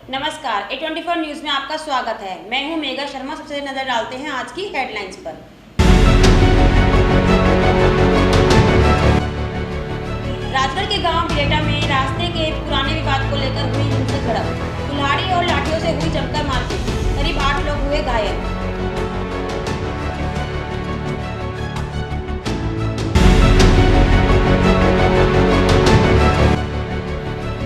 नमस्कार, A24 news में आपका स्वागत है। मैं हूं मेघा शर्मा। सबसे नजर डालते हैं आज की हेडलाइंस पर। राजगढ़ के गांव बिलेटा में रास्ते के पुराने विवाद को लेकर हुई हिंसक झड़प। कुल्हाड़ी और लाठियों से हुई जमकर मारपीट। करीब 8 लोग हुए घायल।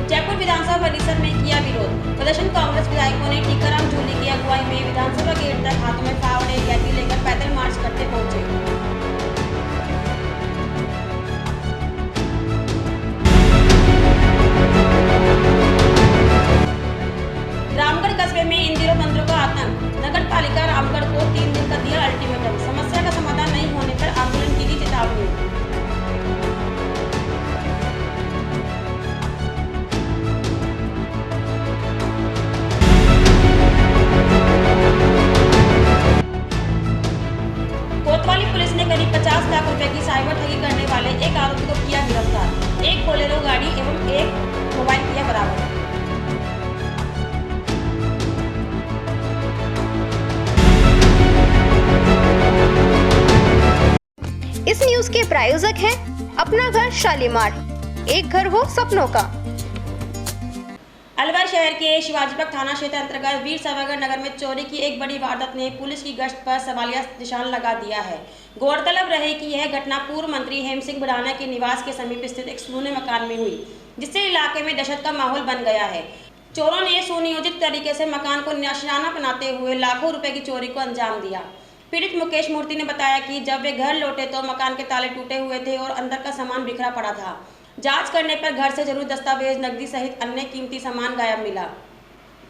जयपुर विधानसभा परिसर में किया विरोध प्रदर्शन। कांग्रेस विधायकों ने टीकाराम जूली की अगुवाई में विधानसभा गेट तक हाथों में फावड़े कैदी लेकर पैदल मार्च करते पहुंचे। रामगढ़ कस्बे में इन दिनों बंदरों का आतंक। नगर पालिका रामगढ़ को 3 दिन का दिया अल्टीमेटम। समस्या का समाधान नहीं होने पर आंदोलन की दी चेतावनी। कोतवाली पुलिस ने करीब 50 लाख रुपए की साइबर ठगी करने वाले एक आरोपी को किया गिरफ्तार। एक बोलेरो गाड़ी एवं एक मोबाइल किया बरामद। इस न्यूज के प्रायोजक हैं अपना घर शालीमार, एक घर हो सपनों का। अलवर शहर के शिवाजीपाक थाना क्षेत्र अंतर्गत वीर सावरकर नगर में चोरी की एक बड़ी वारदात ने पुलिस की गश्त पर सवालिया निशान लगा दिया है। गौरतलब रहे कि यह घटना पूर्व मंत्री हेम सिंह भड़ाना के निवास के समीप स्थित एक सुनहरे मकान में हुई, जिससे इलाके में दहशत का माहौल बन गया है। चोरों ने सुनियोजित तरीके से मकान को निशाना बनाते हुए लाखों रुपए की चोरी को अंजाम दिया। पीड़ित मुकेश मूर्ति ने बताया कि जब वे घर लौटे तो मकान के ताले टूटे हुए थे और अंदर का सामान बिखरा पड़ा था। जांच करने पर घर से जरूरी दस्तावेज, नकदी सहित अन्य कीमती सामान गायब मिला।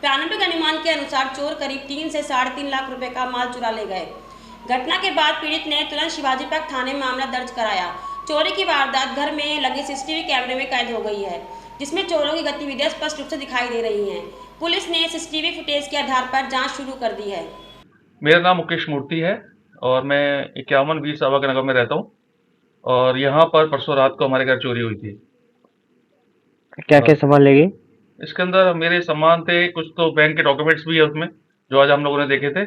प्रारंभिक अनुमान के अनुसार चोर करीब 3 से 3.5 लाख रुपए का माल चुरा ले गए। घटना के बाद पीड़ित ने तुरंत शिवाजीपाक थाने में मामला दर्ज कराया। चोरी की वारदात घर में लगे सीसीटीवी कैमरे में कैद हो गई है, जिसमें चोरों की गतिविधियां स्पष्ट रूप से दिखाई दे रही हैं। पुलिस ने सीसीटीवी फुटेज के आधार पर जाँच शुरू कर दी है। मेरा नाम मुकेश मूर्ति है और मैं 51 वीर सावरकर नगर में रहता हूँ और यहाँ पर परसों रात को हमारे घर चोरी हुई थी। क्या क्या सामान ले गए? इसके अंदर मेरे सामान थे, कुछ तो बैंक के डॉक्यूमेंट्स भी है उसमें, जो आज हम लोगों ने देखे थे।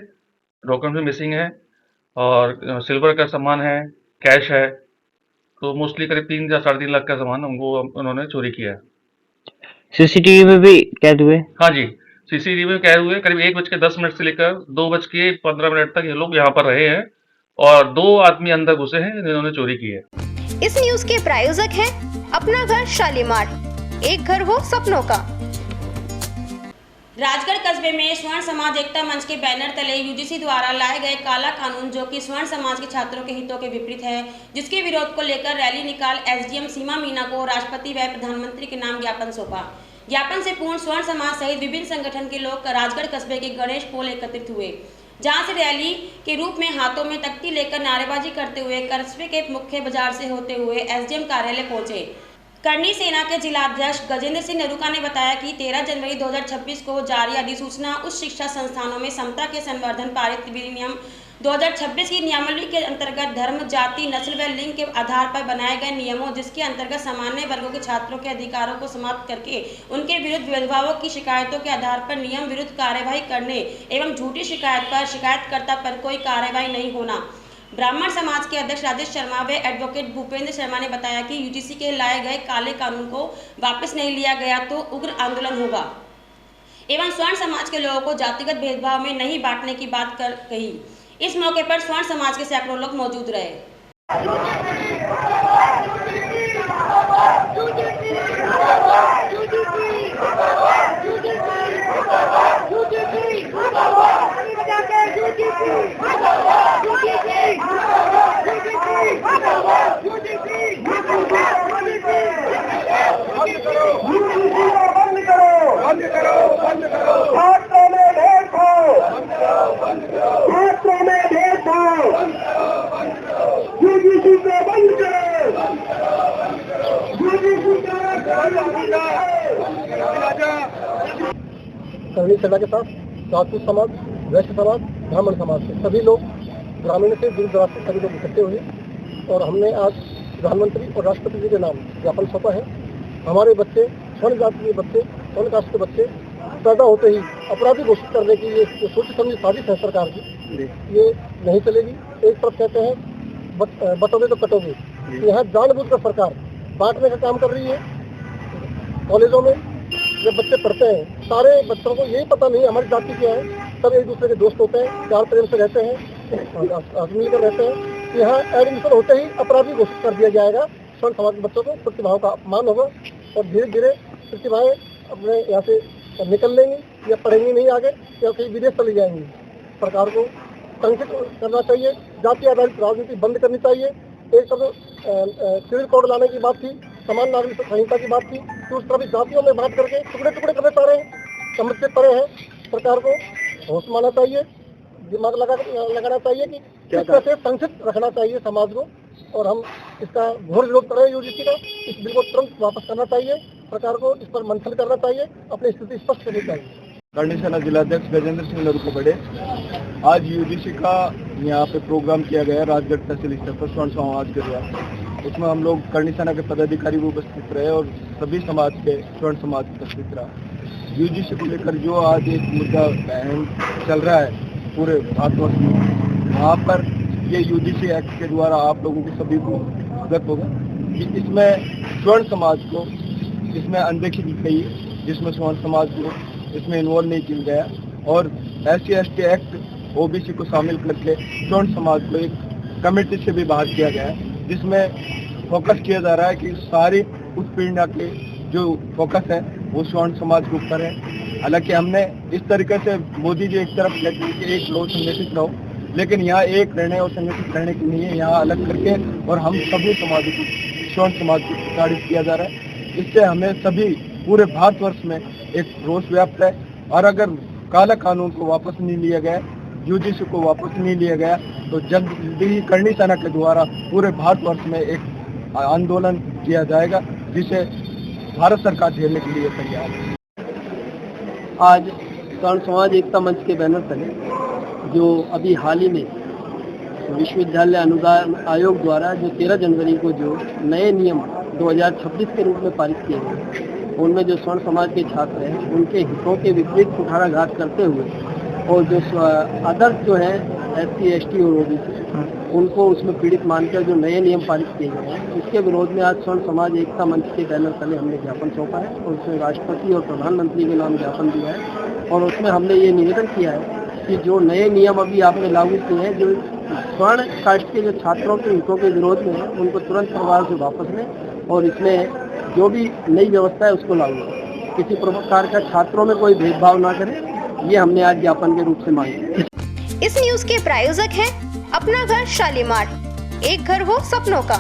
डॉक्यूमेंट्स भी मिसिंग है और सिल्वर का सामान है, कैश है। तो मोस्टली करीब 3 या 3.5 लाख का सामान हमको उन्होंने चोरी किया है। सीसीटीवी में भी कैद हुए? हाँ जी, सीसीटीवी में कैद हुए। करीब 1:10 से लेकर 2:15 तक ये लोग यहाँ पर रहे हैं और 2 आदमी अंदर घुसे हैं जिन्होंने चोरी की है। इस न्यूज के प्रायोजक हैं अपना घर शालीमार, एक घर हो सपनों का। राजगढ़ कस्बे में स्वर्ण समाज एकता मंच के बैनर तले यूजीसी द्वारा लाए गए काला कानून, जो कि स्वर्ण समाज के छात्रों के हितों के विपरीत है, जिसके विरोध को लेकर रैली निकाल एसडीएम सीमा मीना को राष्ट्रपति व प्रधानमंत्री के नाम ज्ञापन सौंपा। ज्ञापन से पूर्ण स्वर्ण समाज सहित विभिन्न संगठन के लोग राजगढ़ कस्बे के गणेश पोल एकत्रित हुए, जहां से रैली के रूप में हाथों में तख्ती लेकर नारेबाजी करते हुए कस्बे के मुख्य बाजार से होते हुए एसडीएम कार्यालय पहुंचे। करनी सेना के जिलाध्यक्ष गजेंद्र सिंह नेरुका ने बताया कि 13 जनवरी 2026 को जारी अधिसूचना उच्च शिक्षा संस्थानों में समता के संवर्धन पारित विधिनियम 2026 की नियमावली के अंतर्गत धर्म, जाति, नस्ल व लिंग के आधार पर बनाए गए नियमों, जिसके अंतर्गत सामान्य वर्गों के छात्रों के अधिकारों को समाप्त करके उनके विरुद्ध भेदभावों की शिकायतों के आधार पर नियम विरुद्ध कार्यवाही करने एवं झूठी शिकायत पर शिकायतकर्ता पर कोई कार्यवाही नहीं होना। ब्राह्मण समाज के अध्यक्ष राजेश शर्मा व एडवोकेट भूपेंद्र शर्मा ने बताया कि यूजीसी के लाए गए काले कानून को वापस नहीं लिया गया तो उग्र आंदोलन होगा एवं स्वर्ण समाज के लोगों को जातिगत भेदभाव में नहीं बांटने की बात कही। इस मौके पर स्वर्ण समाज के सैकड़ों लोग मौजूद रहे। करनी सेना के साथ राजपूत समाज, वैश्य समाज, ब्राह्मण समाज के सभी लोग, ग्रामीण से दूर दराज से सभी लोग इकट्ठे हुए और हमने आज प्रधानमंत्री और राष्ट्रपति जी के नाम ज्ञापन सौंपा है। हमारे बच्चे, स्वर्ण जाति के बच्चे, स्वर्ण कास्ट के बच्चे पैदा होते ही अपराधी घोषित करने की ये सोच समझी साजिश है सरकार की, ये नहीं चलेगी। एक तरफ कहते हैं बटोगे तो कटोगे, यहाँ जानबूझकर सरकार बांटने का काम कर रही है। कॉलेजों में जब बच्चे पढ़ते हैं, सारे बच्चों को यही पता नहीं हमारी जाति क्या है, सब एक दूसरे के दोस्त होते हैं, प्यार प्रेम से रहते हैं, मिलकर रहते हैं। यहाँ एडमिशन होते ही अपराधी घोषित कर दिया जाएगा। स्वर्ण समाज के बच्चों को प्रतिभाओं का अपमान होगा और धीरे धीरे प्रतिभाएं अपने यहाँ से निकल लेंगी या पढ़ेंगी नहीं आगे, या कहीं विदेश चली जाएंगी। सरकार को संरक्षित करना चाहिए, जाति आधारित राजनीति बंद करनी चाहिए। एक तरफ सिविल कोड लाने की बात थी, समान नागरिक संहिता की बात थी, दूसरी तरफ जातियों में बात करके टुकड़े टुकड़े करने पा रहे हैं, समझ से परे हैं। सरकार को होश मानना चाहिए, दिमाग लगाना चाहिए कि किस तरह से संरक्षित रखना चाहिए समाज को। और हम इसका घोर विरोध कर रहे हैं यूजीसी का। इस बिल को तुरंत वापस करना चाहिए, सरकार को इस पर मंथन करना चाहिए, अपनी स्थिति स्पष्ट करनी चाहिए। करणी सेना जिलाध्यक्ष गजेंद्र सिंह लड़को बड़े। आज यूजीसी का यहाँ पे प्रोग्राम किया गया राजगढ़ तहसील स्तर पर स्वर्ण समाज के द्वारा। उसमें हम लोग करणी सेना के पदाधिकारी भी उपस्थित रहे और सभी समाज के स्वर्ण समाज उपस्थित रहा। यूजीसी को लेकर जो आज एक मुद्दा अहम चल रहा है पूरे भारतवर्ष में, वहाँ पर ये यूजीसी एक्ट के द्वारा आप लोगों के सभी को अवगत होगा कि इसमें स्वर्ण समाज को इसमें अनदेखी की गई, जिसमें स्वर्ण समाज को इसमें इन्वॉल्व नहीं किया गया। और SC/ST एक्ट OBC को शामिल करके स्वर्ण समाज को एक कमेटी से भी बाहर किया गया है, जिसमें फोकस किया जा रहा है कि सारी उत्पीड़ना के जो फोकस है वो स्वर्ण समाज के ऊपर है। हालांकि हमने इस तरीके से मोदी जी एक तरफ कहते हैं कि एक लोग संगठित रहो, लेकिन यहाँ एक रहने और संगठित रहने की नहीं है, यहाँ अलग करके और हम सभी समाज को स्वर्ण समाज को प्रताड़ित किया जा रहा है। इससे हमें सभी पूरे भारतवर्ष में एक रोष व्याप्त है। और अगर काला कानून को वापस नहीं लिया गया, यूजीसी को वापस नहीं लिया गया, तो जल्दी ही करणी सेना के द्वारा पूरे भारतवर्ष में एक आंदोलन किया जाएगा, जिसे भारत सरकार झेलने के लिए तैयार है। आज स्वर्ण समाज एकता मंच के बैनर तले जो अभी हाल ही में विश्वविद्यालय अनुदान आयोग द्वारा जो 13 जनवरी को जो नए नियम 2026 के रूप में पारित किए गए, उनमें जो स्वर्ण समाज के छात्र हैं उनके हितों के विपरीत कुठाराघात करते हुए और जो अदर्स जो है SC/ST और OBC उनको उसमें पीड़ित मानकर जो नए नियम पारित किए गए हैं, इसके विरोध में आज स्वर्ण समाज एकता मंच के बैनर तले हमने ज्ञापन सौंपा है और उसमें राष्ट्रपति और प्रधानमंत्री के नाम ज्ञापन दिया है। और उसमें हमने ये निवेदन किया है कि जो नए नियम अभी आपने लागू किए हैं, जो स्वर्ण कास्ट के जो छात्रों के हितों के विरोध में है, उनको तुरंत प्रभाव से वापस लें और इसमें जो भी नई व्यवस्था है उसको लागू करें। किसी प्रकार का छात्रों में कोई भेदभाव ना करें, ये हमने आज ज्ञापन के रूप से मांगी। इस न्यूज के प्रायोजक हैं अपना घर शालीमार, एक घर हो सपनों का।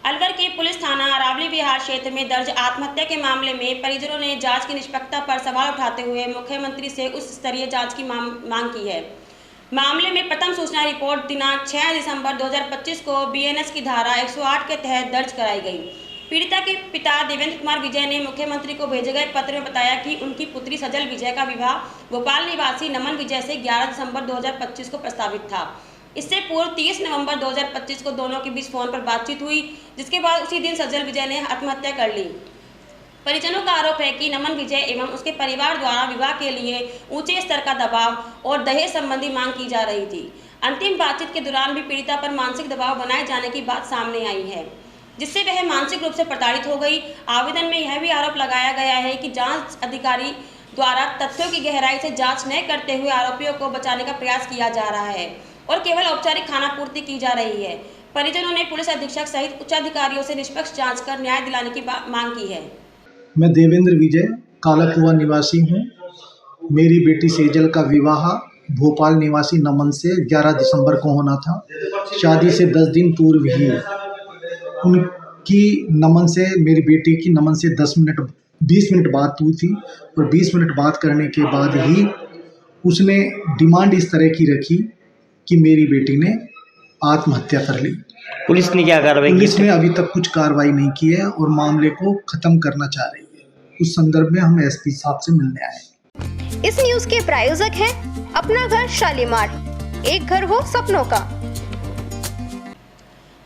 अलवर के पुलिस थाना अरावली विहार क्षेत्र में दर्ज आत्महत्या के मामले में परिजनों ने जांच की निष्पक्षता पर सवाल उठाते हुए मुख्यमंत्री से उच्च स्तरीय जांच की मांग की है। मामले में प्रथम सूचना रिपोर्ट दिनांक 6 दिसंबर 2025 को BNS की धारा 108 के तहत दर्ज कराई गई। पीड़िता के पिता देवेंद्र कुमार विजय ने मुख्यमंत्री को भेजे गए पत्र में बताया कि उनकी पुत्री सजल विजय का विवाह भोपाल निवासी नमन विजय से 11 दिसंबर 2025 को प्रस्तावित था। इससे पूर्व 30 नवंबर 2025 को दोनों के बीच फोन पर बातचीत हुई, जिसके बाद उसी दिन सजल विजय ने आत्महत्या कर ली। परिजनों का आरोप है कि नमन विजय एवं उसके परिवार द्वारा विवाह के लिए ऊंचे स्तर का दबाव और दहेज संबंधी मांग की जा रही थी। अंतिम बातचीत के दौरान भी पीड़िता पर मानसिक दबाव बनाए जाने की बात सामने आई है, जिससे वह मानसिक रूप से प्रताड़ित हो गई। आवेदन में यह भी आरोप लगाया गया है कि जांच अधिकारी द्वारा तथ्यों की गहराई से जांच न करते हुए आरोपियों को बचाने का प्रयास किया जा रहा है और केवल औपचारिक खानापूर्ति की जा रही है। परिजनों ने पुलिस अधीक्षक सहित उच्च अधिकारियों से निष्पक्ष जांच कर न्याय दिलाने की मांग की है। मैं देवेंद्र विजय काला कुआं निवासी हूँ। मेरी बेटी सेजल का विवाह भोपाल निवासी नमन से 11 दिसंबर को होना था। शादी से 10 दिन पूर्व ही उनकी नमन से मेरी बेटी की नमन से 20 मिनट बात हुई थी और 20 मिनट बात करने के बाद ही उसने डिमांड इस तरह की रखी कि मेरी बेटी ने आत्महत्या कर ली। पुलिस ने क्या कार्रवाई की? पुलिस ने अभी तक कुछ कार्रवाई नहीं की है और मामले को खत्म करना चाह रही है। उस संदर्भ में हम SP साहब से मिलने आए। इस न्यूज के प्रायोजक हैं अपना घर शालीमार, एक घर हो सपनों का।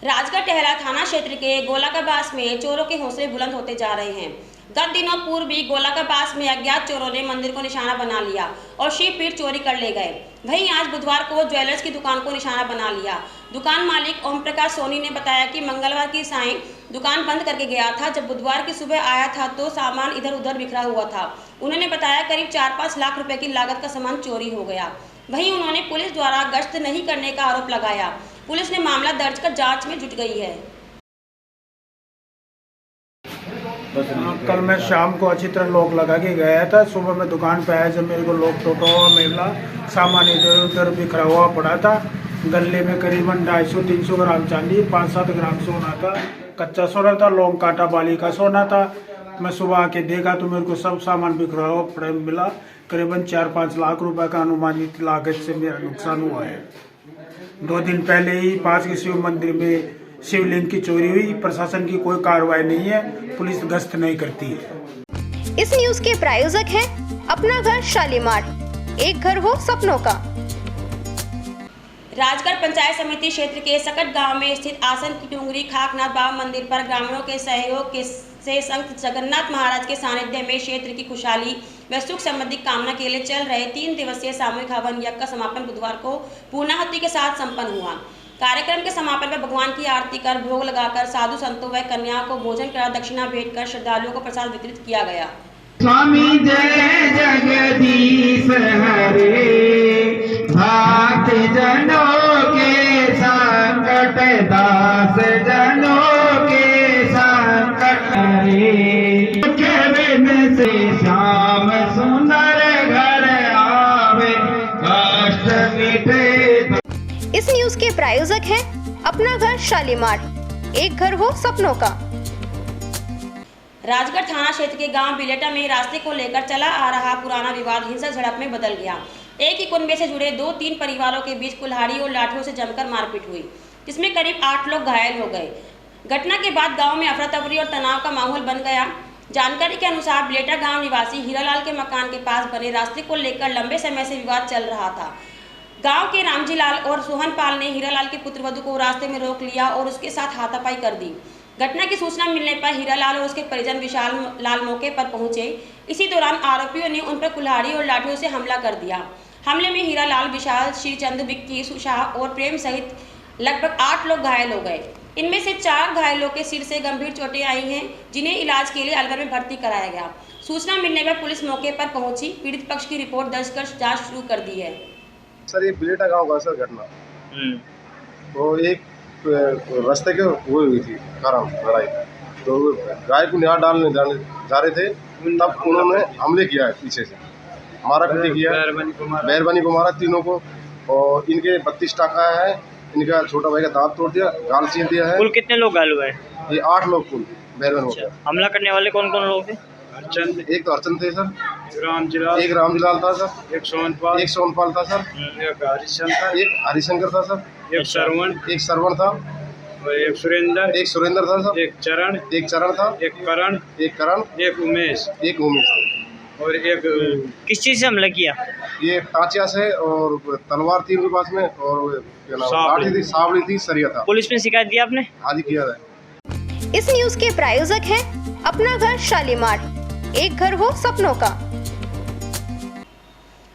राजगढ़ टेहरा थाना क्षेत्र के गोलाकाबास में चोरों के हौसले बुलंद होते जा रहे हैं। गत दिनों पूर्व भी गोला के पास में अज्ञात चोरों ने मंदिर को निशाना बना लिया और शिव पीठ चोरी कर ले गए। वहीं आज बुधवार को ज्वेलर्स की दुकान को निशाना बना लिया। दुकान मालिक ओम प्रकाश सोनी ने बताया कि मंगलवार की सायं दुकान बंद करके गया था। जब बुधवार की सुबह आया था तो सामान इधर उधर बिखरा हुआ था। उन्होंने बताया करीब 4-5 लाख रुपए की लागत का सामान चोरी हो गया। वहीं उन्होंने पुलिस द्वारा गश्त नहीं करने का आरोप लगाया। पुलिस ने मामला दर्ज कर जाँच में जुट गई है। कल मैं शाम को अच्छी तरह लॉक लगा के गया था। सुबह मैं दुकान पे आया जब मेरे को लॉक टूटा हुआ मिला, सामान इधर उधर बिखरा हुआ पड़ा था। गले में करीबन 250-300 ग्राम चांदी, 5-7 ग्राम सोना था, कच्चा सोना था, लौंग कांटा बाली का सोना था। मैं सुबह आके देखा तो मेरे को सब सामान बिखरा हुआ पड़ा मिला। करीबन 4-5 लाख रुपए का अनुमानित लागत से मेरा नुकसान हुआ है। 2 दिन पहले ही पास के शिव मंदिर में शिवलिंग की चोरी हुई। प्रशासन की कोई कार्रवाई नहीं है, पुलिस गश्त नहीं करती है। इस न्यूज के प्रायोजक हैं अपना घर शालीमार, एक घर हो सपनों का। राजगढ़ पंचायत समिति क्षेत्र के सकट गांव में स्थित आसन की टुंगरी खाकनाथ बाबा मंदिर पर ग्रामीणों के सहयोग से संत जगन्नाथ महाराज के सानिध्य में क्षेत्र की खुशहाली व सुख समृद्धि कामना के लिए चल रहे 3 दिवसीय सामूहिक हवन यज्ञ का समापन बुधवार को पूर्णाहुति के साथ संपन्न हुआ। कार्यक्रम के समापन में भगवान की आरती कर भोग लगाकर साधु संतों व कन्याओं को भोजन करा दक्षिणा भेंट कर श्रद्धालुओं को प्रसाद वितरित किया गया। स्वामी जय जगदीश हरे, भक्त जनों के संकट दास जनों के संकट हरे। केबिन से श्याम सुंदर घर आवे, कष्ट मिटे। इस न्यूज के प्रायोजक हैं अपना घर शालीमार, एक घर हो सपनों का। राजगढ़ थाना क्षेत्र के गांव बिलेटा में रास्ते को लेकर चला आ रहा पुराना विवाद हिंसक झड़प में बदल गया। एक ही कुनबे से जुड़े 2-3 परिवारों के बीच कुल्हाड़ी और लाठियों से जमकर मारपीट हुई, जिसमें करीब 8 लोग घायल हो गए। घटना के बाद गांव में अफरा तफरी और तनाव का माहौल बन गया। जानकारी के अनुसार बिलेटा गांव निवासी हीरालाल के मकान के पास बने रास्ते को लेकर लंबे समय से विवाद चल रहा था। गांव के रामजी लाल और सोहन पाल ने हीरालाल के पुत्रवधू को रास्ते में रोक लिया और उसके साथ हाथापाई कर दी। घटना की सूचना मिलने पर हीरालाल और उसके परिजन विशाल लाल मौके पर पहुंचे। इसी दौरान आरोपियों ने उन पर कुल्हाड़ी और लाठियों से हमला कर दिया। हमले में हीरालाल, विशाल, श्रीचंद, विक्की, सुशाह और प्रेम सहित लगभग 8 लोग घायल हो गए। इनमें से 4 घायलों के सिर से गंभीर चोटें आई हैं, जिन्हें इलाज के लिए अलवर में भर्ती कराया गया। सूचना मिलने पर पुलिस मौके पर पहुंची, पीड़ित पक्ष की रिपोर्ट दर्ज कर जाँच शुरू कर दी है। सर ये बिलेटा गांव का सर घटना, तो एक रास्ते के हुई थी कारण लड़ाई, तो गाय को न्याय डालने जा रहे थे, तब उन्होंने हमले किया है, पीछे से मारा पीटी किया, मेहरबानी को मारा तीनों को, और इनके 32 टाका है। इनका छोटा भाई का दांत तोड़ दिया, गाल छीन दिया है। कुल कितने लोग घायल हुए हैं? ये 8 लोग कुल मेहरबान हो गया। हमला करने वाले कौन कौन लोग थे? एक तो अर्चन थे सर, एक रामजीलाल था सर, एक सोनपाल था सर, एक हरिशंकर था सर, एक श्रवण था, एक सुरेंद्र था सर, एक चरण था, एक करण, एक उमेश और एक किस चीज से हमला किया? ये टाचिया से, और तलवार थी उनके पास में, और लाठी थी, सावली थी, सरिया था। पुलिस में शिकायत दिया आपने? हाँ जी किया है। इस न्यूज के प्रायोजक हैं अपना घर शालीमार, एक घर हो सपनों का।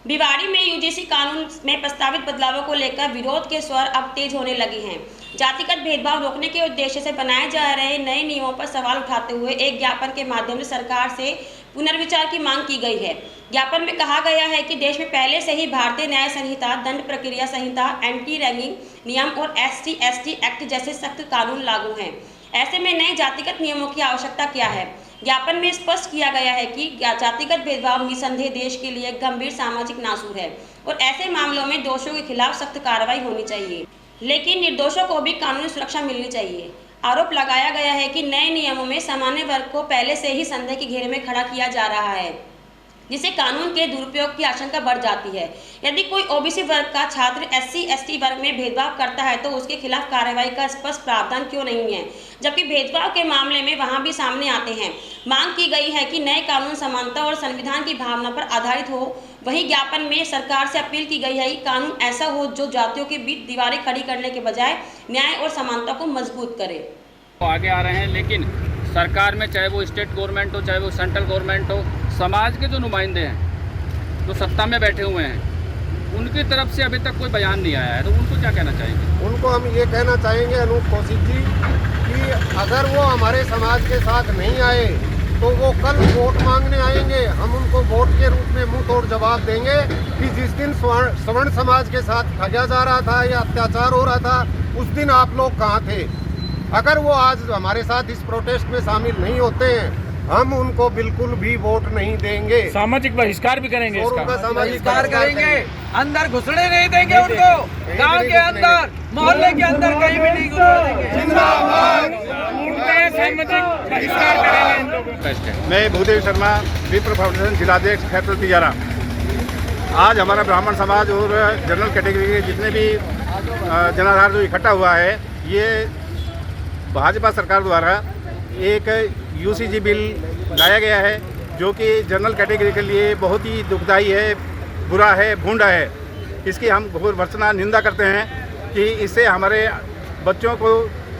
भिवाड़ी में यूजीसी कानून में प्रस्तावित बदलावों को लेकर विरोध के स्वर अब तेज होने लगे हैं। जातिगत भेदभाव रोकने के उद्देश्य से बनाए जा रहे नए नियमों पर सवाल उठाते हुए एक ज्ञापन के माध्यम से सरकार से पुनर्विचार की मांग की गई है। ज्ञापन में कहा गया है कि देश में पहले से ही भारतीय न्याय संहिता, दंड प्रक्रिया संहिता, एंटी रैगिंग नियम और SC/ST एक्ट जैसे सख्त कानून लागू हैं। ऐसे में नए जातिगत नियमों की आवश्यकता क्या है? ज्ञापन में स्पष्ट किया गया है कि जातिगत भेदभाव निसंदेह देश के लिए गंभीर सामाजिक नासूर है और ऐसे मामलों में दोषियों के खिलाफ सख्त कार्रवाई होनी चाहिए, लेकिन निर्दोषों को भी कानूनी सुरक्षा मिलनी चाहिए। आरोप लगाया गया है कि नए नियमों में सामान्य वर्ग को पहले से ही संदेह के घेरे में खड़ा किया जा रहा है, जिससे कानून के दुरुपयोग की आशंका बढ़ जाती है। यदि कोई ओबीसी वर्ग का छात्र SC/ST वर्ग में भेदभाव करता है तो उसके खिलाफ कार्रवाई का स्पष्ट प्रावधान क्यों नहीं है, जबकि भेदभाव के मामले में वहां भी सामने आते हैं। मांग की गई है कि नए कानून समानता और संविधान की भावना पर आधारित हो। वहीं ज्ञापन में सरकार से अपील की गई है कि कानून ऐसा हो जो जातियों के बीच दीवारें खड़ी करने के बजाय न्याय और समानता को मजबूत करे। आगे आ रहे हैं, लेकिन सरकार में, चाहे वो स्टेट गवर्नमेंट हो, चाहे वो सेंट्रल गवर्नमेंट हो, समाज के जो नुमाइंदे हैं, जो सत्ता में बैठे हुए हैं, उनकी तरफ से अभी तक कोई बयान नहीं आया है, तो उनको क्या कहना चाहेंगे? उनको हम ये कहना चाहेंगे अनूप कौशिक जी कि अगर वो हमारे समाज के साथ नहीं आए तो वो कल वोट मांगने आएंगे। हम उनको वोट के रूप में मुंह तोड़ जवाब देंगे कि जिस दिन सवर्ण समाज के साथ ठगा जा रहा था या अत्याचार हो रहा था, उस दिन आप लोग कहाँ थे। अगर वो आज हमारे साथ इस प्रोटेस्ट में शामिल नहीं होते हैं, हम उनको बिल्कुल भी वोट नहीं देंगे। सामाजिक बहिष्कार भी करेंगे, और उनका सामाजिक बहिष्कार करेंगे, अंदर घुसने नहीं देंगे उनको, गांव के अंदर, मोहल्ले के अंदर कहीं भी नहीं घुसने देंगे। जिंदाबाद। सामाजिक बहिष्कार करेंगे इन लोगों। मैं भूदेव शर्मा, विप्र फाउंडेशन जिलाध्यक्ष खैरपुर तिजारा। आज हमारा ब्राह्मण समाज और जनरल कैटेगरी के जितने भी जनाधार जो इकट्ठा हुआ है, ये भाजपा सरकार द्वारा एक यूसीजी बिल लाया गया है जो कि जनरल कैटेगरी के लिए बहुत ही दुखदाई है, बुरा है, भूंडा है। इसकी हम घोर भर्त्सना निंदा करते हैं कि इससे हमारे बच्चों को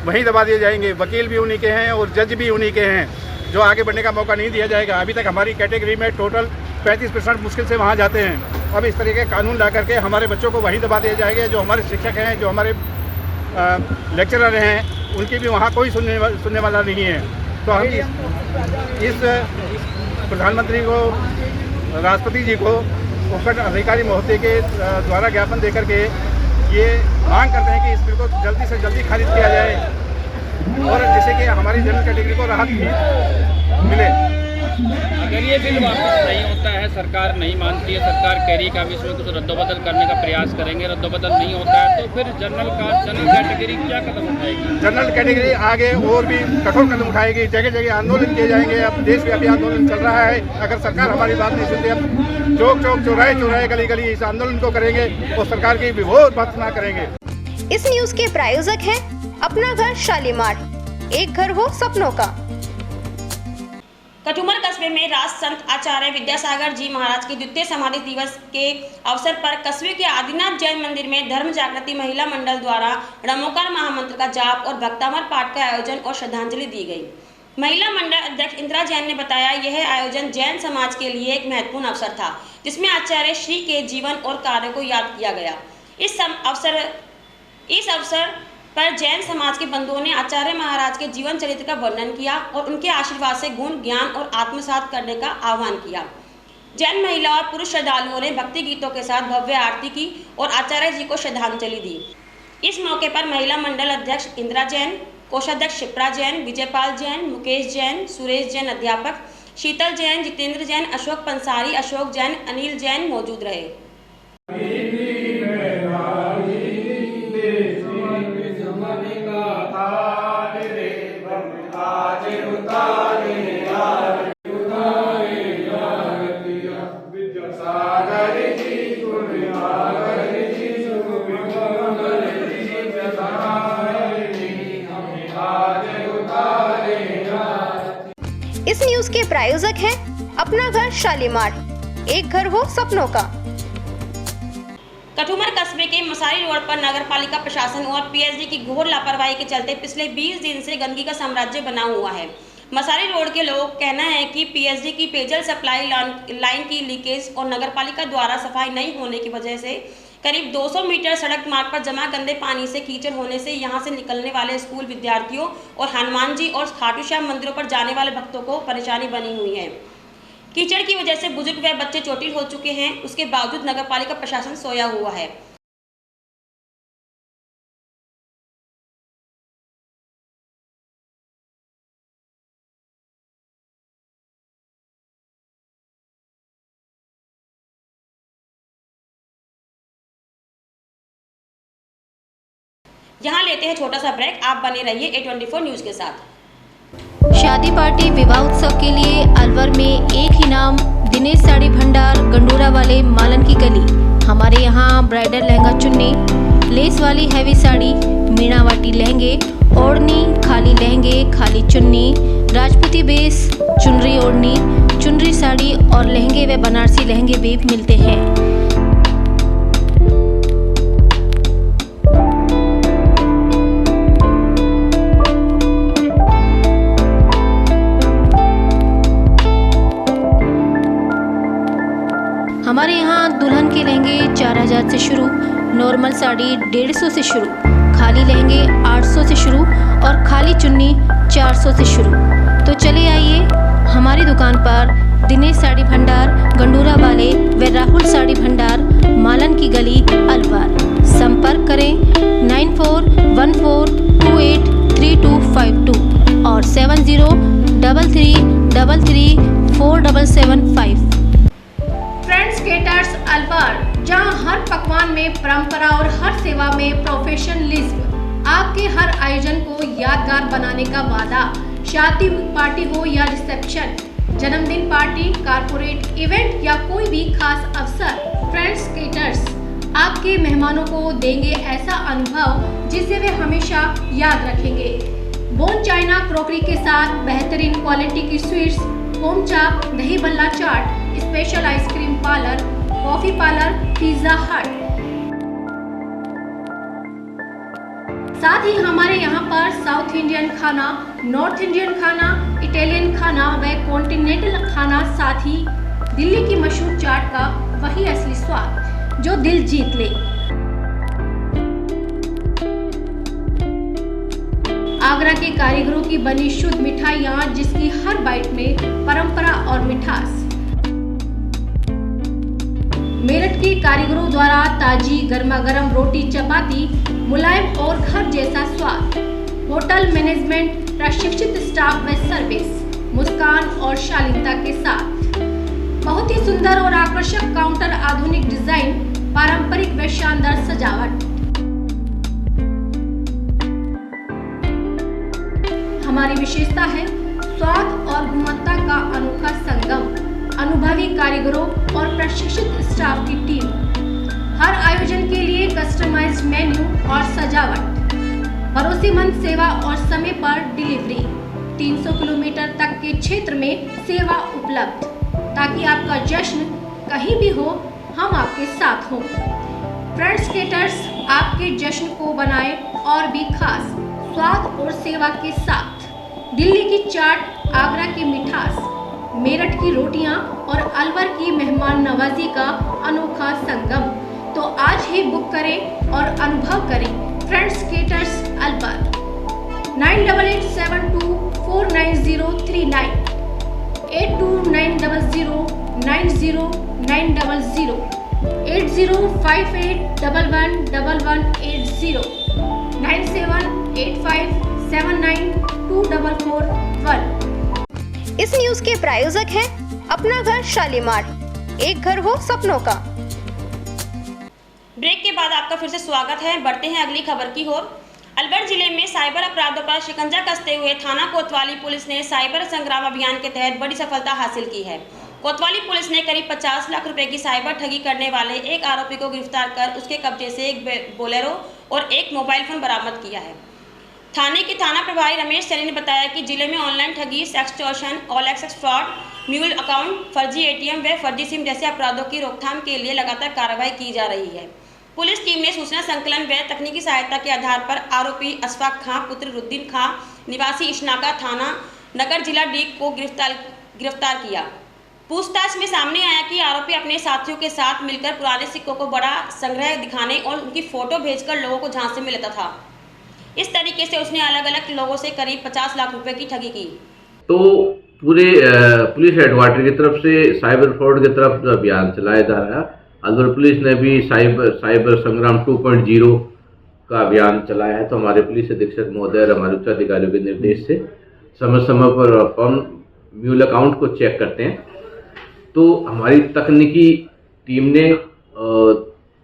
वहीं दबा दिए जाएंगे। वकील भी उन्हीं के हैं और जज भी उन्हीं के हैं, जो आगे बढ़ने का मौका नहीं दिया जाएगा। अभी तक हमारी कैटेगरी में टोटल 35% मुश्किल से वहाँ जाते हैं। अब इस तरीके के कानून ला करके हमारे बच्चों को वहीं दबा दिए जाएंगे। जो हमारे शिक्षक हैं, जो हमारे लेक्चरर हैं, उनकी भी वहाँ कोई सुनने वाला नहीं है। तो हम इस प्रधानमंत्री को, राष्ट्रपति जी को, उपखंड अधिकारी महोदय के द्वारा ज्ञापन देकर के ये मांग करते हैं कि इस बिल को जल्दी से जल्दी खारिज किया जाए और जिससे कि हमारी जनरल कैटेगरी को राहत मिले। अगर ये बिल वापस नहीं होता है, सरकार नहीं मानती है, सरकार कह रही है कि हम इसमें कुछ रद्दोबदल करने का प्रयास करेंगे, रद्दोबदल नहीं होता है, तो फिर जनरल कैटेगरी क्या कदम उठाएगी? जनरल कैटेगरी आगे और भी कठोर कदम उठाएगी। जगह जगह आंदोलन किए जाएंगे। अब देशव्यापी आंदोलन चल रहा है। अगर सरकार हमारी बात नहीं सुनती, अब चौक चौक, चौराहे चौराहे, गली गली इस आंदोलन को करेंगे और सरकार की विरोध भर्त्सना करेंगे। इस न्यूज के प्रायोजक हैं अपना घर शालीमार, एक घर हो सपनों का। कठुमर कस्बे में राष्ट्र संत आचार्य विद्यासागर जी महाराज के द्वितीय समाधि दिवस के अवसर पर कस्बे के आदिनाथ जैन मंदिर में धर्म जागृति महिला मंडल द्वारा रमोकार महामंत्र का जाप और भक्तामर पाठ का आयोजन और श्रद्धांजलि दी गई। महिला मंडल अध्यक्ष इंदिरा जैन ने बताया, यह आयोजन जैन समाज के लिए एक महत्वपूर्ण अवसर था, जिसमें आचार्य श्री के जीवन और कार्य को याद किया गया। इस अवसर पर जैन समाज के बंधुओं ने आचार्य महाराज के जीवन चरित्र का वर्णन किया और उनके आशीर्वाद से गुण, ज्ञान और आत्मसात करने का आह्वान किया। जैन महिला और पुरुष श्रद्धालुओं ने भक्ति गीतों के साथ भव्य आरती की और आचार्य जी को श्रद्धांजलि दी। इस मौके पर महिला मंडल अध्यक्ष इंदिरा जैन, कोषाध्यक्ष शिप्रा जैन, विजयपाल जैन, मुकेश जैन, सुरेश जैन अध्यापक, शीतल जैन, जितेंद्र जैन, अशोक पंसारी, अशोक जैन, अनिल जैन मौजूद रहे। इस न्यूज के प्रायोजक हैं अपना घर शालीमार, एक घर हो सपनों का। कठुमर कस्बे के मसारी रोड पर नगरपालिका प्रशासन और पीएचडी की घोर लापरवाही के चलते पिछले 20 दिन से गंदगी का साम्राज्य बना हुआ है। मसारी रोड के लोगों का कहना है कि पीएचडी की पेयजल सप्लाई लाइन की लीकेज और नगरपालिका द्वारा सफाई नहीं होने की वजह से करीब 200 मीटर सड़क मार्ग पर जमा गंदे पानी से कीचड़ होने से यहां से निकलने वाले स्कूल विद्यार्थियों और हनुमान जी और खाटू श्याम मंदिरों पर जाने वाले भक्तों को परेशानी बनी हुई है। कीचड़ की वजह से बुजुर्ग व बच्चे चोटिल हो चुके हैं। उसके बावजूद नगरपालिका प्रशासन सोया हुआ है। यहाँ लेते हैं छोटा सा ब्रेक। आप बने रहिए A24 न्यूज के साथ। शादी पार्टी विवाह उत्सव के लिए अलवर में एक ही नाम, दिनेश साड़ी भंडार, गंडोरा वाले, मालन की गली। हमारे यहाँ ब्राइडल लहंगा चुन्नी, लेस वाली हैवी साड़ी, मीणावाटी लहंगे, ओढ़नी, खाली लहंगे, खाली चुन्नी, राजपूती बेस, चुनरी ओढ़नी, चुनरी साड़ी और लहंगे व बनारसी लहंगे भी मिलते हैं। हमारे यहाँ दुल्हन के लहंगे 4000 से शुरू, नॉर्मल साड़ी 150 से शुरू, खाली लहंगे 800 से शुरू और खाली चुन्नी 400 से शुरू। तो चले आइए हमारी दुकान पर दिनेश साड़ी भंडार गंडूरा वाले व राहुल साड़ी भंडार मालन की गली अलवर। संपर्क करें 9414283252 और 7033334775। फ्रेंड्स केटर्स अलवर, जहां हर पकवान में परंपरा और हर सेवा में प्रोफेशनलिज्म। आपके हर आयोजन को यादगार बनाने का वादा। शादी पार्टी हो या रिसेप्शन, जन्मदिन पार्टी, कारपोरेट इवेंट या कोई भी खास अवसर, फ्रेंड्स केटर्स आपके मेहमानों को देंगे ऐसा अनुभव जिसे वे हमेशा याद रखेंगे। बोन चाइना क्रॉकरी के साथ बेहतरीन क्वालिटी की sweets, home chaap, dahi bhalla chaat, special ice cream parlour, coffee parlour, Pizza Hut. साथ ही हमारे यहाँ पर साउथ इंडियन खाना, नॉर्थ इंडियन खाना, इटालियन खाना व कॉन्टिनेंटल खाना, साथ ही दिल्ली की मशहूर चाट का वही असली स्वाद जो दिल जीत ले। आगरा के कारीगरों की बनी शुद्ध मिठाइयाँ, जिसकी हर बाइट में परंपरा और मिठास। मेरठ के कारीगरों द्वारा ताजी गर्मा गर्म रोटी चपाती, मुलायम और घर जैसा स्वाद। होटल मैनेजमेंट, प्रशिक्षित स्टाफ व सर्विस, मुस्कान और शालीनता के साथ। बहुत ही सुंदर और आकर्षक काउंटर, आधुनिक डिजाइन, पारंपरिक व शानदार सजावट। हमारी विशेषता है स्वाद और गुणवत्ता का अनोखा संगम। अनुभवी कारीगरों और प्रशिक्षित स्टाफ की टीम। हर आयोजन के लिए कस्टमाइज्ड मेन्यू और सजावट। भरोसेमंद सेवा और समय पर डिलीवरी। 300 किलोमीटर तक के क्षेत्र में सेवा उपलब्ध, ताकि आपका जश्न कहीं भी हो, हम आपके साथ हों। फ्रेंड्स केटर्स आपके जश्न को बनाए और भी खास स्वाद और सेवा के साथ। दिल्ली की चाट, आगरा की मिठास, मेरठ की रोटियां और अलवर की मेहमान नवाजी का अनोखा संगम। तो आज ही बुक करें और अनुभव करें फ्रेंड्स केटर्स अलवर। 9887249039, 8290090900, 8058111180, 9785792441। इस न्यूज के प्रायोजक हैं अपना घर शालीमार, एक घर हो सपनों का। ब्रेक के बाद आपका फिर से स्वागत है। बढ़ते हैं अगली खबर की ओर। अलवर जिले में साइबर अपराधों पर शिकंजा कसते हुए थाना कोतवाली पुलिस ने साइबर संग्राम अभियान के तहत बड़ी सफलता हासिल की है। कोतवाली पुलिस ने करीब 50 लाख रुपए की साइबर ठगी करने वाले एक आरोपी को गिरफ्तार कर उसके कब्जे से एक बोलेरो और एक मोबाइल फोन बरामद किया है। थाने के थाना प्रभारी रमेश सैनी ने बताया कि जिले में ऑनलाइन ठगी, sextortion, all access fraud, mule account, फर्जी एटीएम व फर्जी सिम जैसे अपराधों की रोकथाम के लिए लगातार कार्रवाई की जा रही है। पुलिस टीम ने सूचना संकलन व तकनीकी सहायता के आधार पर आरोपी अशफाक खां पुत्र रुद्दीन खां निवासी इशनाका थाना नगर जिला डीग को गिरफ्तार किया। पूछताछ में सामने आया कि आरोपी अपने साथियों के साथ मिलकर पुराने सिक्कों को बड़ा संग्रह दिखाने और उनकी फोटो भेजकर लोगों को झांसे में लेता था। इस तरीके से उसने अलग अलग लोगों से करीब 50 लाख रुपए की ठगी की। तो पूरे पुलिस हेडक्वार्टर की तरफ से साइबर फ्रॉड की तरफ जो अभियान चलाया जा रहा है, अलवर पुलिस ने भी साइबर संग्राम 2.0 का अभियान चलाया है। तो हमारे पुलिस अधीक्षक महोदय और हमारे उच्च अधिकारियों के निर्देश से समय समय पर अपन म्यूल अकाउंट को चेक करते हैं। तो हमारी तकनीकी टीम ने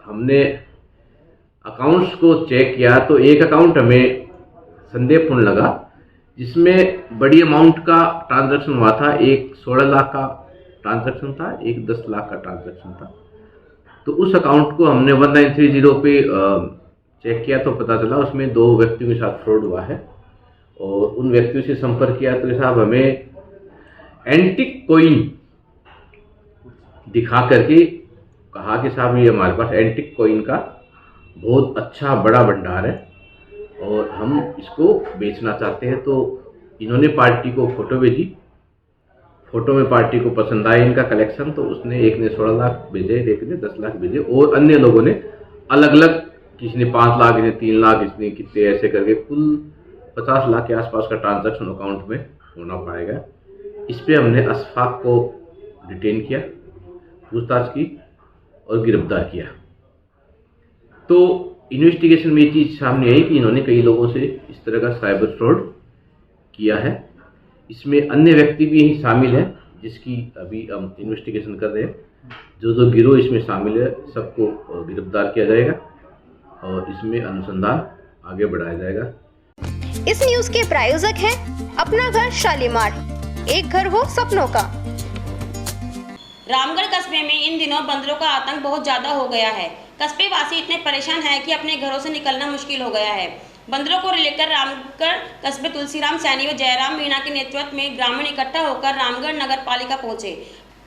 हमने अकाउंट्स को चेक किया तो एक अकाउंट हमें संदेहपूर्ण लगा, जिसमें बड़ी अमाउंट का ट्रांजैक्शन हुआ था। एक 16 लाख का ट्रांजैक्शन था, एक 10 लाख का ट्रांजैक्शन था। तो उस अकाउंट को हमने 1930 पे चेक किया तो पता चला उसमें 2 व्यक्तियों के साथ फ्रॉड हुआ है। और उन व्यक्तियों से संपर्क किया तो साहब हमें एंटिक कॉइन दिखा करके कहा कि साहब ये हमारे पास एंटिक कॉइन का बहुत अच्छा बड़ा भंडार है और हम इसको बेचना चाहते हैं। तो इन्होंने पार्टी को फोटो भेजी। फोटो में पार्टी को पसंद आया इनका कलेक्शन, तो उसने एक ने 16 लाख भेजे, एक ने 10 लाख भेजे, और अन्य लोगों ने अलग अलग, किसी ने 5 लाख, किसी ने 3 लाख, इसने कितने, ऐसे करके कुल 50 लाख के आसपास का ट्रांजैक्शन अकाउंट में होना पाएगा। इस पे हमने अशफाक को डिटेन किया, पूछताछ की और गिरफ्तार किया। तो इन्वेस्टिगेशन में ये चीज़ सामने आई कि इन्होंने कई लोगों से इस तरह का साइबर फ्रॉड किया है। इसमें अन्य व्यक्ति भी शामिल है, जिसकी अभी हम इन्वेस्टिगेशन कर रहे हैं। जो गिरोह इसमें शामिल है सबको गिरफ्तार किया जाएगा और इसमें अनुसंधान आगे बढ़ाया जाएगा। इस न्यूज के प्रायोजक हैं अपना घर शालीमार, एक घर हो सपनों का। रामगढ़ कस्बे में इन दिनों बंदरों का आतंक बहुत ज्यादा हो गया है। कस्बे वासी इतने परेशान हैं कि अपने घरों से निकलना मुश्किल हो गया है। बंदरों को लेकर रामगढ़ कस्बे तुलसीराम सैनी व जयराम मीणा के नेतृत्व में ग्रामीण इकट्ठा होकर रामगढ़ नगर पालिका पहुंचे।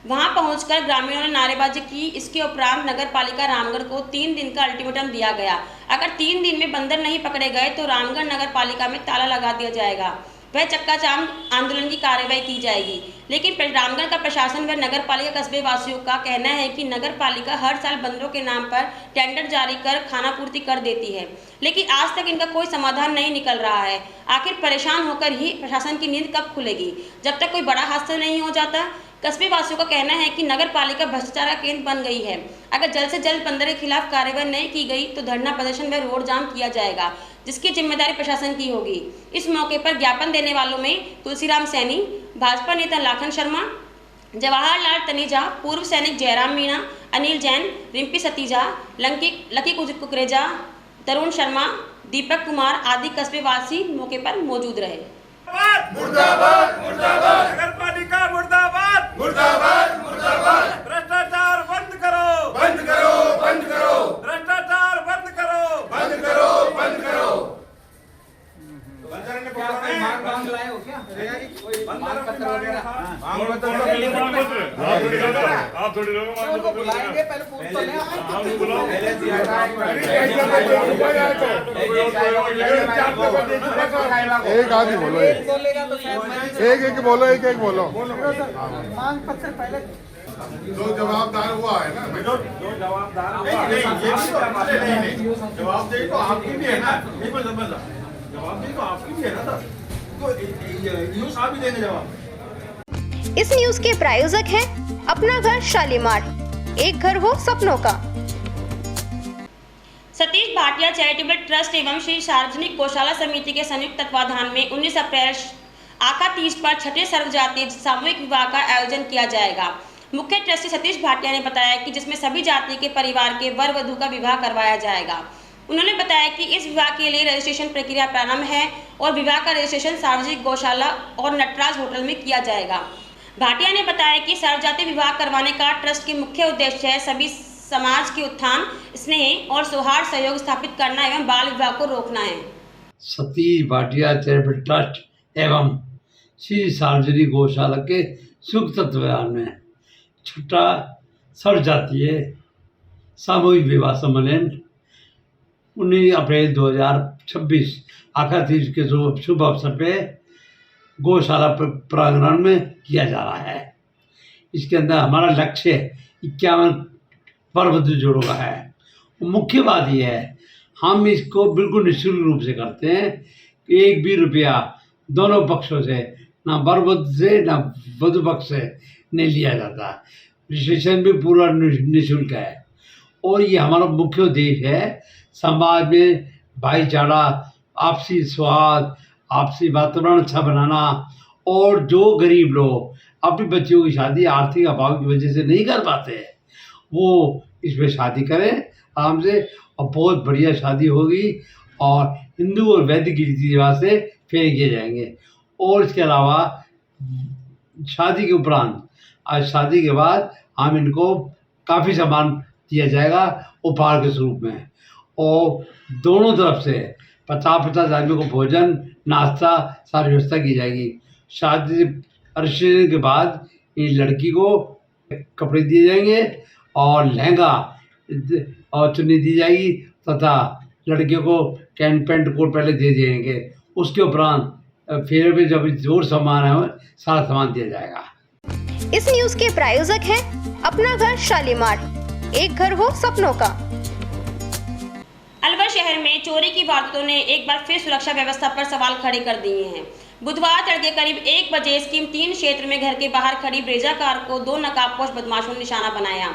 वहां पहुंचकर ग्रामीणों ने नारेबाजी की। इसके उपरांत नगर पालिका रामगढ़ को 3 दिन का अल्टीमेटम दिया गया। अगर 3 दिन में बंदर नहीं पकड़े गए तो रामगढ़ नगर पालिका में ताला लगा दिया जाएगा, वह चक्का जाम आंदोलन की कार्रवाई की जाएगी। लेकिन रामगढ़ का प्रशासन व नगर पालिका कस्बे वासियों का कहना है कि नगर पालिका हर साल बंदरों के नाम पर टेंडर जारी कर खाना पूर्ति कर देती है, लेकिन आज तक इनका कोई समाधान नहीं निकल रहा है। आखिर परेशान होकर ही प्रशासन की नींद कब खुलेगी, जब तक कोई बड़ा हादसा नहीं हो जाता। कस्बे वासियों का कहना है कि नगर पालिका भ्रष्टाचार का केंद्र बन गई है। अगर जल्द से जल्द बंदर के खिलाफ कार्रवाई नहीं की गई तो धरना प्रदर्शन व रोड जाम किया जाएगा, जिसकी जिम्मेदारी प्रशासन की होगी। इस मौके पर ज्ञापन देने वालों में तुलसीराम सैनी, भाजपा नेता लाखन शर्मा, जवाहरलाल तनेजा, पूर्व सैनिक जयराम मीणा, अनिल जैन, रिम्पी सतीजा, लकी कुकरेजा, तरुण शर्मा, दीपक कुमार आदि कस्बे वासी मौके पर मौजूद रहे। मुर्दाबाद मुर्दाबाद नगर पालिका मुर्दाबाद मुर्दाबाद मुर्दाबाद। भ्रष्टाचार बंद करो बंद करो बंद करो। भ्रष्टाचार बंद करो बंद करो बंद करो। मांग लाए हो क्या? मांग पत्र वगैरह आप थोड़ी लोग बुलाएंगे, पहले पूछ तो लें। एक आदमी बोलो, एक बोलो, एक बोलो। मांग पत्र पहले जो जवाबदार हुआ है ना, जो जवाबदार जवाबदेही तो आपकी भी है ना। जवाबदेही तो आपकी भी है ना, तो न्यूज़ आप ही देंगे जवाब। इस न्यूज के प्रायोजक हैं अपना घर शालीमार, एक घर हो सपनों का। सतीश भाटिया चैरिटेबल ट्रस्ट एवं श्री सार्वजनिक गौशाला समिति के संयुक्त तत्वाधान में 19 अप्रैल आका तीज पर छठे सर्वजातीय सामूहिक विवाह का आयोजन किया जाएगा। मुख्य ट्रस्टी सतीश भाटिया ने बताया कि जिसमें सभी जाति के परिवार के वर वधू का विवाह करवाया जाएगा। उन्होंने बताया कि इस विवाह के लिए रजिस्ट्रेशन प्रक्रिया प्रारंभ है और विवाह का रजिस्ट्रेशन सार्वजनिक गौशाला और नटराज होटल में किया जाएगा। भाटिया ने बताया कि सर्वजातीय विवाह करवाने का ट्रस्ट के मुख्य उद्देश्य है सभी समाज के उत्थान, स्नेह और सौहार्द सहयोग स्थापित करना एवं बाल विवाह को रोकना है। सतीश भाटिया चैरिटेबल ट्रस्ट एवं श्री सार्वजनिक गौशाला के संयुक्त तत्वाधान में छठा सर्वजातीय सामूहिक विवाह सम्मेलन 19 अप्रैल 2026 आखा तीज के शुभ अवसर पे गौशाला प्रांगण में किया जा रहा है। इसके अंदर हमारा लक्ष्य 51 वरवधू जोड़ों का है। मुख्य बात यह है, हम इसको बिल्कुल निःशुल्क रूप से करते हैं। एक भी रुपया दोनों पक्षों से, ना वरवधू से ना वधू पक्ष से नहीं लिया जाता। रजिस्ट्रेशन भी पूरा निःशुल्क है और ये हमारा मुख्य उद्देश्य है समाज में भाईचारा, आपसी सौहार्द, आपसी वातावरण अच्छा बनाना और जो गरीब लोग अपने बच्चों की शादी आर्थिक अभाव की वजह से नहीं कर पाते वो इसमें शादी करें आराम से और बहुत बढ़िया शादी होगी और हिंदू और वैदिक रीति रिवाज से फेरे किए जाएंगे। और इसके अलावा शादी के उपरांत आज शादी के बाद हम इनको काफ़ी सामान दिया जाएगा उपहार के स्वरूप में और दोनों तरफ से 50-50 आदमियों को भोजन नाश्ता सारी व्यवस्था की जाएगी। शादी रजिस्ट्रेशन के बाद ये लड़की को कपड़े दिए जाएंगे और लहंगा और चुन्नी दी जाएगी तथा लड़कियों को कैन पैंट कोट पहले दे दिएंगे। उसके उपरांत फेरे में जब जो सामान है सारा सामान दिया जाएगा। इस न्यूज के प्रायोजक हैं अपना घर शालीमार, एक घर हो सपनों का। अलवर शहर में चोरी की वारदातों ने एक बार फिर सुरक्षा व्यवस्था पर सवाल खड़े कर दिए हैं। बुधवार तड़के करीब 1 बजे स्कीम 3 क्षेत्र में घर के बाहर खड़ी ब्रेजा कार को 2 नकाबपोश बदमाशों ने निशाना बनाया।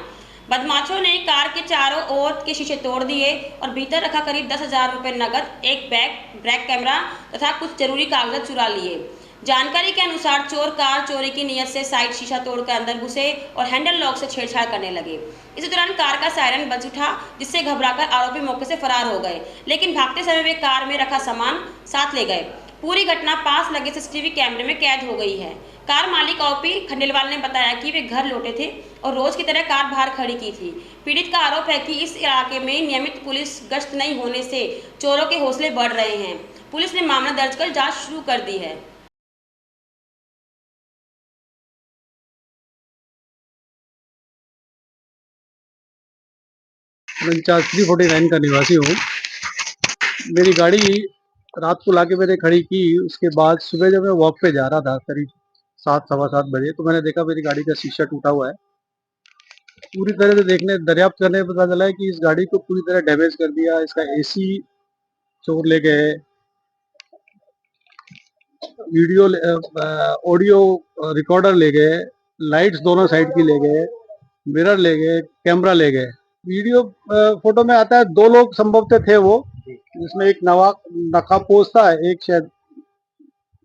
बदमाशों ने कार के चारों ओर के शीशे तोड़ दिए और भीतर रखा करीब 10,000 रुपए नकद, एक बैग, बैक कैमरा तथा कुछ जरूरी कागजात चुरा लिए। जानकारी के अनुसार चोर कार चोरी की नियत से साइड शीशा तोड़कर अंदर घुसे और हैंडल लॉक से छेड़छाड़ करने लगे। इस दौरान कार का सायरन बज उठा, जिससे घबराकर आरोपी मौके से फरार हो गए, लेकिन भागते समय वे कार में रखा सामान साथ ले गए। पूरी घटना पास लगे सीसीटीवी कैमरे में कैद हो गई है। कार मालिक ओपी खंडेलवाल ने बताया कि वे घर लौटे थे और रोज की तरह कार बाहर खड़ी की थी। पीड़ित का आरोप है कि इस इलाके में नियमित पुलिस गश्त नहीं होने से चोरों के हौसले बढ़ रहे हैं। पुलिस ने मामला दर्ज कर जांच शुरू कर दी है। मैं 349 का निवासी हूँ। मेरी गाड़ी रात को लाके मैंने खड़ी की, उसके बाद सुबह जब मैं वॉक पे जा रहा था करीब 7 सवा 7 बजे, तो मैंने देखा मेरी गाड़ी का शीशा टूटा हुआ है। पूरी तरह से दरियाफ्त करने में पता चला है कि इस गाड़ी को पूरी तरह डैमेज कर दिया। इसका एसी चोर ले गए, वीडियो ऑडियो रिकॉर्डर ले गए, लाइट्स दोनों साइड की ले गए, मिरर ले गए, कैमरा ले गए। वीडियो फोटो में आता है 2 लोग संभवतः थे वो, जिसमें एक नकाबपोश था, एक शायद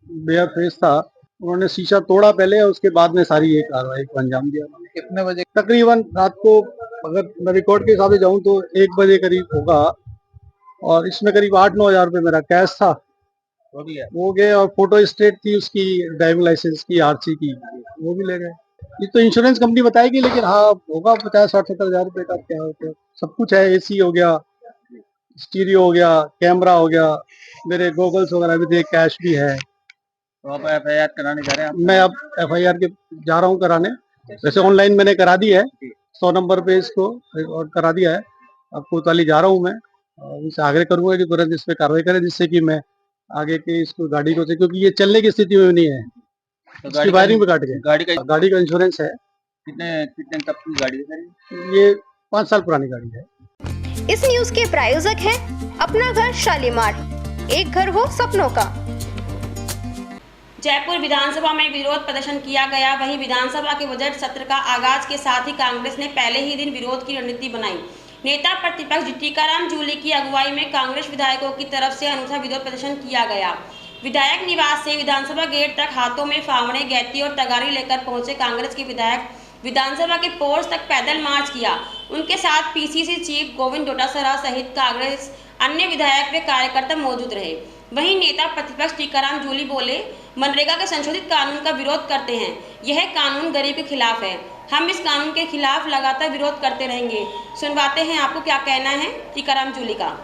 बेयर फेस था। उन्होंने शीशा तोड़ा पहले और उसके बाद में सारी ये कार्रवाई को अंजाम दिया। कितने बजे? तकरीबन रात को, अगर मैं रिकॉर्ड के हिसाब से जाऊं तो 1 बजे करीब होगा। और इसमें करीब 8-9 हज़ार रुपये मेरा कैश था, वो गए। और फोटो स्टेट थी उसकी, ड्राइविंग लाइसेंस की, आरसी की, वो भी ले गए। ये तो इंश्योरेंस कंपनी बताएगी, लेकिन हाँ होगा 50-60-70 हज़ार रुपये का। क्या होता है, सब कुछ है। एसी हो गया, स्टीरियो हो गया, कैमरा हो गया, मेरे गॉगल्स वगैरह भी थे, कैश भी है। तो आप FIR कराने जा रहे हैं? मैं अब FIR के जा रहा हूँ कराने। वैसे ऑनलाइन मैंने करा दी है, 100 नंबर पे इसको और करा दिया है। अब कोतवाली जा रहा हूँ मैं, और इनसे आग्रह करूंगा कि तुरंत इस पर कार्रवाई करें, जिससे कि मैं आगे के इसको गाड़ी को, क्योंकि ये चलने की स्थिति में नहीं है। तो इसकी वायरिंग भी काट गए। गाड़ी का इंश्योरेंस है। कितने तक की गाड़ी है? ये 5 साल पुरानी गाड़ी है। इस न्यूज के प्रायोजक हैं अपना घर शालीमार, एक घर हो सपनों का। जयपुर विधानसभा में विरोध प्रदर्शन किया गया। वहीं विधानसभा के बजट सत्र का आगाज के साथ ही कांग्रेस ने पहले ही दिन विरोध की रणनीति बनाई। नेता प्रतिपक्ष टीकाराम जूली की अगुवाई में कांग्रेस विधायकों की तरफ से अनूठा विरोध प्रदर्शन किया गया। विधायक निवास से विधानसभा गेट तक हाथों में फावड़े, गैती और तगारी लेकर पहुंचे कांग्रेस के विधायक विधानसभा के पोर्च तक पैदल मार्च किया। उनके साथ PCC चीफ गोविंद डोटासरा सहित कांग्रेस अन्य विधायक व कार्यकर्ता मौजूद रहे। वहीं नेता प्रतिपक्ष टीकाराम जूली बोले, मनरेगा के संशोधित कानून का विरोध करते हैं। यह कानून गरीब के खिलाफ है। हम इस कानून के खिलाफ लगातार विरोध करते रहेंगे। सुनवाते हैं आपको क्या कहना है टीकाराम जूली का।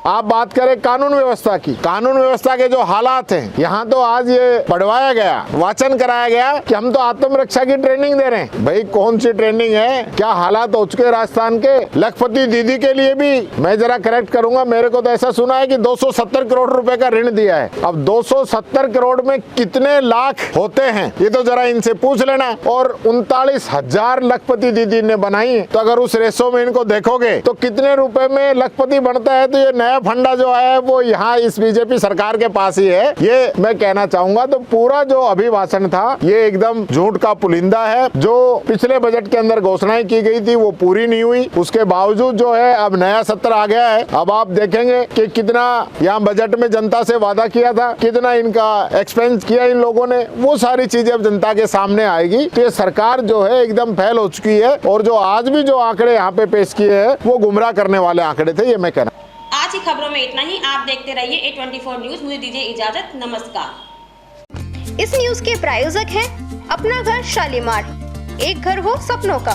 आप बात करें कानून व्यवस्था की, कानून व्यवस्था के जो हालात हैं, यहाँ तो आज ये पढ़वाया गया, वाचन कराया गया कि हम तो आत्मरक्षा की ट्रेनिंग दे रहे हैं। भाई कौन सी ट्रेनिंग है? क्या हालात हो चुके राजस्थान के। लखपति दीदी के लिए भी मैं जरा करेक्ट करूंगा, मेरे को तो ऐसा सुना है कि 270 करोड़ रुपए का ऋण दिया है। अब 270 करोड़ में कितने लाख होते हैं ये तो जरा इनसे पूछ लेना। और 39,000 लखपति दीदी ने बनाई है, तो अगर उस रेशो में इनको देखोगे तो कितने रुपए में लखपति बनता है। तो ये नया फंडा जो है वो यहाँ इस बीजेपी सरकार के पास ही है, ये मैं कहना चाहूंगा। तो पूरा जो अभिभाषण था ये एकदम झूठ का पुलिंदा है। जो पिछले बजट के अंदर घोषणाएं की गई थी वो पूरी नहीं हुई, उसके बावजूद जो है अब नया सत्र आ गया है। अब आप देखेंगे कि कितना यहाँ बजट में जनता से वादा किया था, कितना इनका एक्सपेंस किया इन लोगों ने, वो सारी चीजें अब जनता के सामने आएगी। तो ये सरकार जो है एकदम फेल हो चुकी है। और जो आज भी जो आंकड़े यहाँ पे पेश किए हैं वो गुमराह करने वाले आंकड़े थे, ये मैं कहना। आज की खबरों में इतना ही। आप देखते रहिए A24 न्यूज। मुझे दीजिए इजाजत, नमस्कार। इस न्यूज के प्रायोजक हैं अपना घर शालीमार, एक घर हो सपनों का।